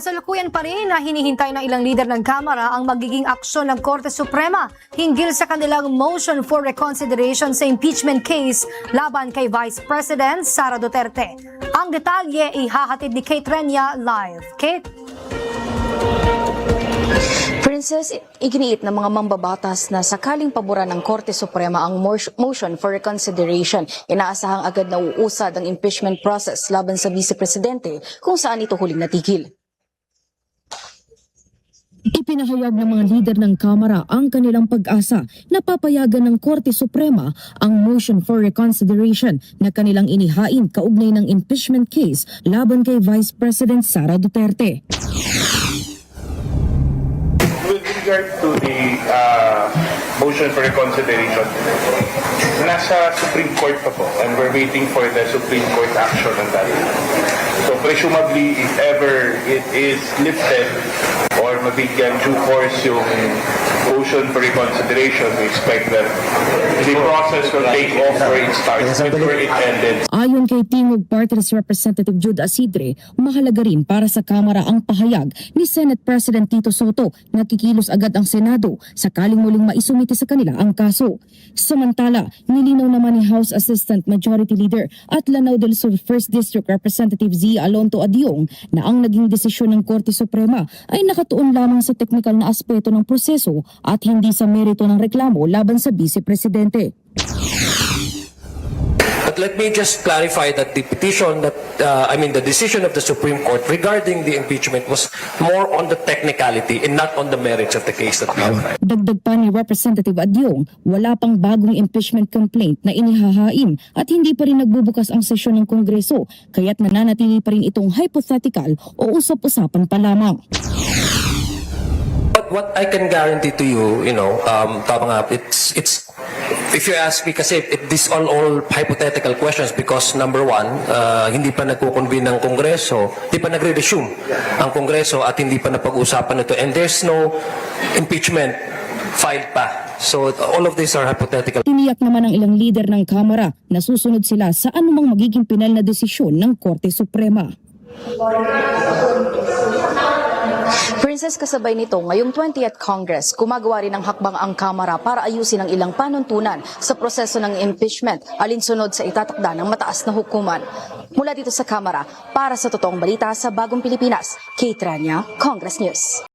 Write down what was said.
Kasalukuyan pa rin na hinihintay ng ilang lider ng Kamara ang magiging aksyon ng Korte Suprema hinggil sa kanilang motion for reconsideration sa impeachment case laban kay Vice President Sara Duterte. Ang detalye ihahatid ni Kate Renya live. Kate? Princess, iginiit ng mga mambabatas na sakaling paboran ng Korte Suprema ang motion for reconsideration. Inaasahang agad na uusad ang impeachment process laban sa Vice Presidente kung saan ito huling natigil. Ipinahayag ng mga lider ng Kamara ang kanilang pag-asa na papayagan ng Korte Suprema ang motion for reconsideration na kanilang inihain kaugnay ng impeachment case laban kay Vice President Sara Duterte. With regard to the motion for reconsideration, nasa Supreme Court pa po and we're waiting for the Supreme Court action on that. So presumably, if ever it is lifted or mabigyan due course yung motion for reconsideration, we expect that the process will take off where it starts and where it ended. Ayon kay Tingog Party's Representative Jude Asidre, mahalaga rin para sa Kamara ang pahayag ni Senate President Tito Soto na kikilos agad ang Senado sakaling muling maisumite sa kanila ang kaso. Samantala, nilinaw naman ni House Assistant Majority Leader at Lanao del Sur 1st District Representative Z. Alonto Adiong na ang naging desisyon ng Korte Suprema ay nakatuon lamang sa teknikal na aspeto ng proseso at hindi sa merito ng reklamo laban sa Vice Presidente. But let me just clarify that the petition that, the decision of the Supreme Court regarding the impeachment was more on the technicality and not on the merits of the case that we have. Dagdag pa ni Representative Adyong, wala pang bagong impeachment complaint na inihahain at hindi pa rin nagbubukas ang sesyon ng Kongreso, kaya't nananatili pa rin itong hypothetical o usap-usapan pa lamang. But what I can guarantee to you, tama nga, it's if you ask me kasi this all hypothetical questions because number one, hindi pa nagko-convene ng Kongreso, hindi pa nagre-resume ang Kongreso at hindi pa napag-usapan ito and there's no impeachment filed pa. So all of these are hypothetical. Tiniyak naman ng ilang lider ng Kamara na susunod sila sa anumang magiging pinal na desisyon ng Korte Suprema. Princess, kasabay nito, ngayong 20th Congress, gumagawa rin ng hakbang ang Kamara para ayusin ang ilang panuntunan sa proseso ng impeachment alinsunod sa itatakda ng mataas na hukuman. Mula dito sa Kamara, para sa totoong balita sa Bagong Pilipinas, Kate Renya, Congress News.